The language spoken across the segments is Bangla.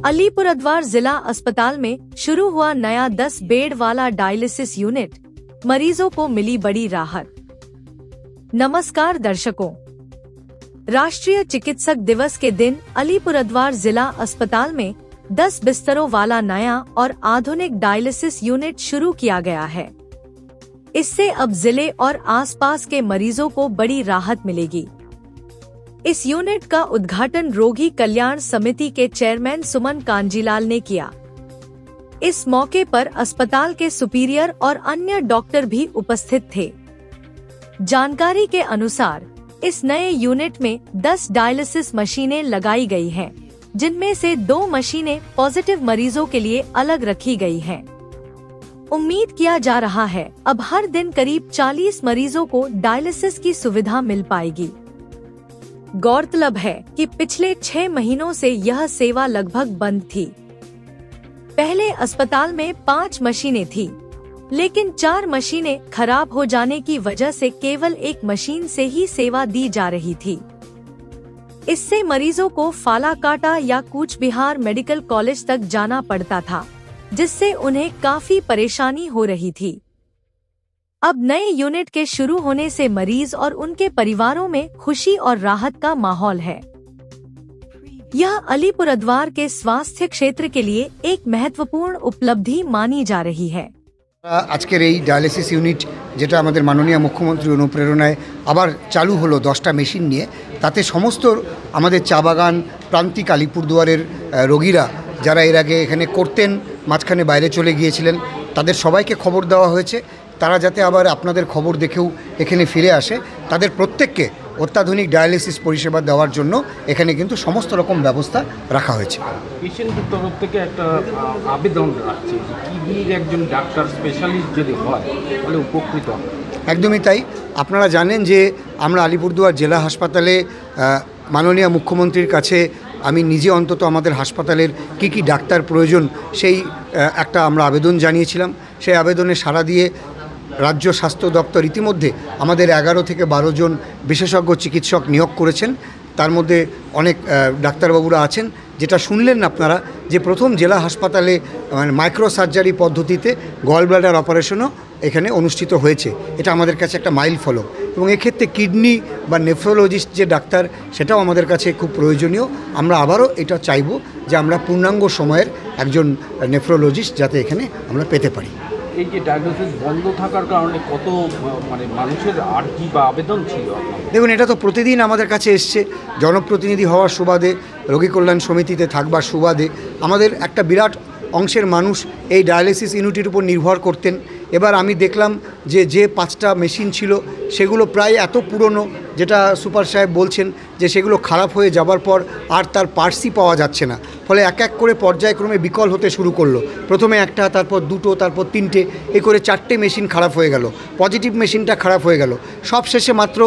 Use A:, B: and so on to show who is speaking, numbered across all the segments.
A: अलीपुरद्वार जिला अस्पताल में शुरू हुआ नया 10 बेड वाला डायलिसिस यूनिट, मरीजों को मिली बड़ी राहत। नमस्कार दर्शकों, राष्ट्रीय चिकित्सक दिवस के दिन अलीपुरद्वार जिला अस्पताल में 10 बिस्तरों वाला नया और आधुनिक डायलिसिस यूनिट शुरू किया गया है। इससे अब जिले और आसपास के मरीजों को बड़ी राहत मिलेगी। इस यूनिट का उद्घाटन रोगी कल्याण समिति के चेयरमैन सुमन कांजीलाल ने किया। इस मौके पर अस्पताल के सुपीरियर और अन्य डॉक्टर भी उपस्थित थे। जानकारी के अनुसार इस नए यूनिट में 10 डायलिसिस मशीनें लगाई गई हैं, जिनमें से 2 मशीनें पॉजिटिव मरीजों के लिए अलग रखी गई हैं। उम्मीद किया जा रहा है अब हर दिन करीब 40 मरीजों को डायलिसिस की सुविधा मिल पाएगी। गौरतलब है कि पिछले 6 महीनों से यह सेवा लगभग बंद थी। पहले अस्पताल में 5 मशीनें थी, लेकिन 4 मशीनें खराब हो जाने की वजह से केवल 1 मशीन से ही सेवा दी जा रही थी। इससे मरीजों को फालाकाटा या कूच बिहार मेडिकल कॉलेज तक जाना पड़ता था, जिससे उन्हें काफी परेशानी हो रही थी। अब नए यूनिट के शुरू होने से मरीज और उनके परिवारों में खुशी और राहत का माहौल है। यह अलीपुरद्वार के स्वास्थ्य क्षेत्र के लिए एक महत्वपूर्ण उपलब्धि मानी जा रही है।
B: আজকের এই ডায়ালিসিস ইউনিট যেটা আমাদের মাননীয় মুখ্যমন্ত্রী অনুপ্রেরণায় আবার চালু হলো 10টা মেশিন নিয়ে, তাতে সমস্ত আমাদের চা বাগান প্রান্তিক আলিপুরদুয়ারের রোগীরা যারা এর আগে এখানে করতেন, মাঝখানে বাইরে চলে গিয়েছিলেন, তাদের সবাইকে খবর দেওয়া হয়েছে তারা যাতে আবার আপনাদের খবর দেখেও এখানে ফিরে আসে। তাদের প্রত্যেককে অত্যাধুনিক ডায়ালিসিস পরিষেবা দেওয়ার জন্য এখানে কিন্তু সমস্ত রকম ব্যবস্থা রাখা হয়েছে।
C: পেশেন্টের তরফ থেকে একটা আবেদন রাখছে যে কিডনির একজন ডাক্তার স্পেশালিস্ট যদি হয় তাহলে উপকৃত হবে।
B: একদমই তাই। আপনারা জানেন যে আমরা আলিপুরদুয়ার জেলা হাসপাতালে মাননীয় মুখ্যমন্ত্রীর কাছে আমি নিজে অন্তত আমাদের হাসপাতালের কি ডাক্তার প্রয়োজন সেই একটা আমরা আবেদন জানিয়েছিলাম। সেই আবেদনে সাড়া দিয়ে রাজ্য স্বাস্থ্য দপ্তর ইতিমধ্যে আমাদের 11 থেকে 12 জন বিশেষজ্ঞ চিকিৎসক নিয়োগ করেছেন। তার মধ্যে অনেক ডাক্তারবাবুরা আছেন। যেটা শুনলেন আপনারা যে প্রথম জেলা হাসপাতালে মাইক্রো সার্জারি পদ্ধতিতে গল ব্লাডার অপারেশনও এখানে অনুষ্ঠিত হয়েছে। এটা আমাদের কাছে একটা মাইল ফলক এবং এক্ষেত্রে কিডনি বা নেফ্রোলজিস্ট যে ডাক্তার সেটাও আমাদের কাছে খুব প্রয়োজনীয়। আমরা আবারও এটা চাইব যে আমরা পূর্ণাঙ্গ সময়ের একজন নেফ্রোলজিস্ট যাতে এখানে আমরা পেতে পারি।
C: এই যে ডায়াগনোসিস বন্ধ থাকার কারণে কত মানুষের আর্জি বা আবেদন ছিল?
B: দেখুন, এটা তো প্রতিদিন আমাদের কাছে এসছে। জনপ্রতিনিধি হওয়ার সুবাদে, রোগী কল্যাণ সমিতিতে থাকবার সুবাদে আমাদের একটা বিরাট অংশের মানুষ এই ডায়ালিসিস ইউনিটের উপর নির্ভর করতেন। এবার আমি দেখলাম যে 5টা মেশিন ছিল সেগুলো প্রায় এত পুরনো, যেটা সুপার সাহেব বলছেন যে সেগুলো খারাপ হয়ে যাবার পর আর তার পার্টসই পাওয়া যাচ্ছে না। ফলে এক এক করে পর্যায়ক্রমে বিকল হতে শুরু করলো। প্রথমে একটা, তারপর 2টো, তারপর 3টে, এই করে 4টে মেশিন খারাপ হয়ে গেল। পজিটিভ মেশিনটা খারাপ হয়ে গেল। সব শেষে মাত্র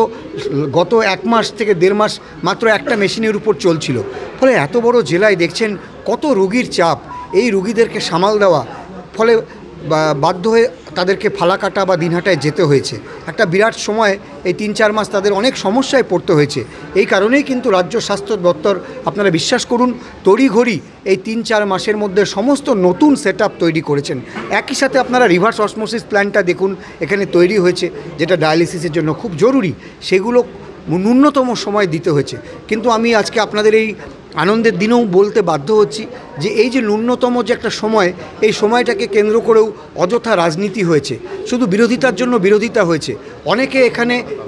B: গত 1 মাস থেকে 1.5 মাস মাত্র একটা মেশিনের উপর চলছিল। ফলে এত বড় জেলায় দেখছেন কত রোগীর চাপ, এই রোগীদেরকে সামাল দেওয়া, ফলে বাধ্য হয়ে তাদেরকে ফালাকাটা বা দিনহাটায় যেতে হয়েছে। একটা বিরাট সময় এই 3-4 মাস তাদের অনেক সমস্যায় পড়তে হয়েছে। এই কারণেই কিন্তু রাজ্য স্বাস্থ্য দপ্তর, আপনারা বিশ্বাস করুন, তড়িঘড়ি এই 3-4 মাসের মধ্যে সমস্ত নতুন সেট তৈরি করেছেন। একই সাথে আপনারা রিভার্স অসমোসিস প্ল্যান্টটা দেখুন এখানে তৈরি হয়েছে, যেটা ডায়ালিসিসের জন্য খুব জরুরি। সেগুলো ন্যূনতম সময় দিতে হয়েছে। কিন্তু আমি আজকে আপনাদের এই আনন্দের দিনেও বলতে বাধ্য হচ্ছি যে এই যে ন্যূনতম যে একটা সময়, এই সময়টাকে কেন্দ্র করেও অযথা রাজনীতি হয়েছে, শুধু বিরোধিতার জন্য বিরোধিতা হয়েছে। অনেকে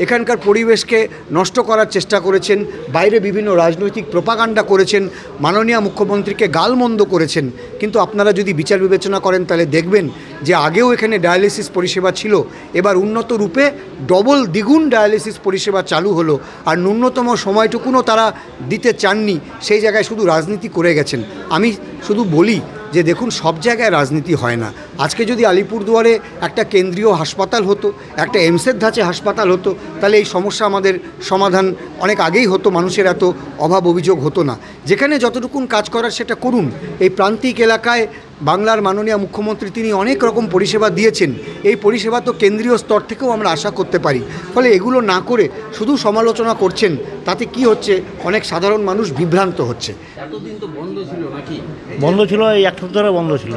B: এখানকার পরিবেশকে নষ্ট করার চেষ্টা করেছেন, বাইরে বিভিন্ন রাজনৈতিক প্রোপাগান্ডা করেছেন, মাননীয় মুখ্যমন্ত্রীকে গালমন্দ করেছেন। কিন্তু আপনারা যদি বিচার বিবেচনা করেন তাহলে দেখবেন যে আগেও এখানে ডায়ালিসিস পরিষেবা ছিল, এবার উন্নত রূপে ডবল দ্বিগুণ ডায়ালিসিস পরিষেবা চালু হলো। আর ন্যূনতম সময়টুকুনও তারা দিতে চাননি, সেই জায়গায় শুধু রাজনীতি করে গেছেন। আমি শুধু বলি যে দেখুন, সব জায়গায় রাজনীতি হয় না। আজকে যদি আলিপুরদুয়ারে একটা কেন্দ্রীয় হাসপাতাল হতো, একটা এমসের ধাঁচে হাসপাতাল হতো, তাহলে এই সমস্যা আমাদের সমাধান অনেক আগেই হতো, মানুষের এত অভাব অভিযোগ হতো না। যেখানে যতটুকুন কাজ করার সেটা করুন। এই প্রান্তিক এলাকায় বাংলার মাননীয় মুখ্যমন্ত্রী তিনি অনেক রকম পরিষেবা দিয়েছেন, এই পরিষেবা তো কেন্দ্রীয় স্তর থেকেও আমরা আশা করতে পারি। ফলে এগুলো না করে শুধু সমালোচনা করছেন, তাতে কি হচ্ছে, অনেক সাধারণ মানুষ বিভ্রান্ত হচ্ছে।
C: এতদিন তো বন্ধ ছিল নাকি?
D: বন্ধ ছিল, এই এক সপ্তাহ ধরে বন্ধ ছিল।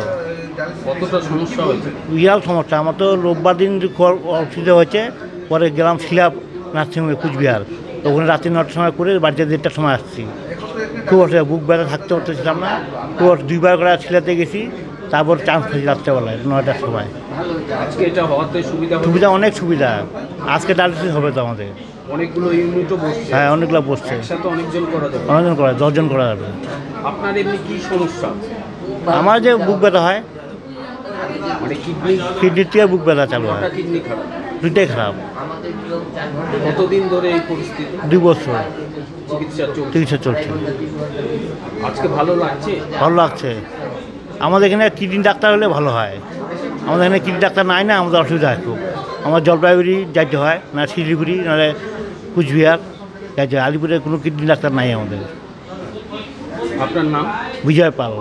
C: কতটা সমস্যা হয়েছে?
D: বিশাল সমস্যা। আমার তো রোববার দিন অসুবিধা হয়েছে, পরে গেলাম শিলাপ নার্সিংহোমে কুচবিহার, ওখানে রাত্রি 9টার সময় করে বাড়িতে 1:30টার সময় আসছি। খুব অসুবিধা, বুক ব্যথা থাকতে পারতেছিলাম না, খুব 2বার করে শিলাতে গেছি, তারপর চান্স পেয়েছি রাত্রেবেলায় 9টার সময়।
C: আজকে এটা হওয়াতে সুবিধা হয়েছে?
D: সুবিধা, অনেক সুবিধা। আজকে ডায়ালিসিস হবে তো আমাদের।
C: অনেকগুলো ইউনিটও বসছে?
D: হ্যাঁ, অনেকগুলো বসছে।
C: একসাথে অনেকজন করা যাবে?
D: অনেকজন করা, 10 জন করা যাবে।
C: আপনার এমনি কি সমস্যা?
D: আমার যে বুক ব্যথা হয়,
C: মানে কিডনি?
D: কিডনির থেকে বুক ব্যথা চালু হয়,
C: কিডনি খারাপ?
D: দুইটাই খারাপ।
C: কতদিন ধরে এই পরিস্থিতি?
D: 2 বছর
C: চিকিৎসা চলছে?
D: চিকিৎসা চলছে।
C: আজকে ভালো লাগছে?
D: ভালো লাগছে। আমাদের এখানে কিডনি ডাক্তার হলে ভালো হয়, আমাদের এখানে কিডনি ডাক্তার নাই না, আমাদের অসুবিধা হয় খুব। আমার জলপাইগুড়ি যাইতে হয়, না শিলিগুড়ি, নাহলে কুচবিহার যাইতে হয়। আলিপুরে কোনো কিডনি ডাক্তার নাই আমাদের।
C: আপনার নাম?
D: বিজয় পাল।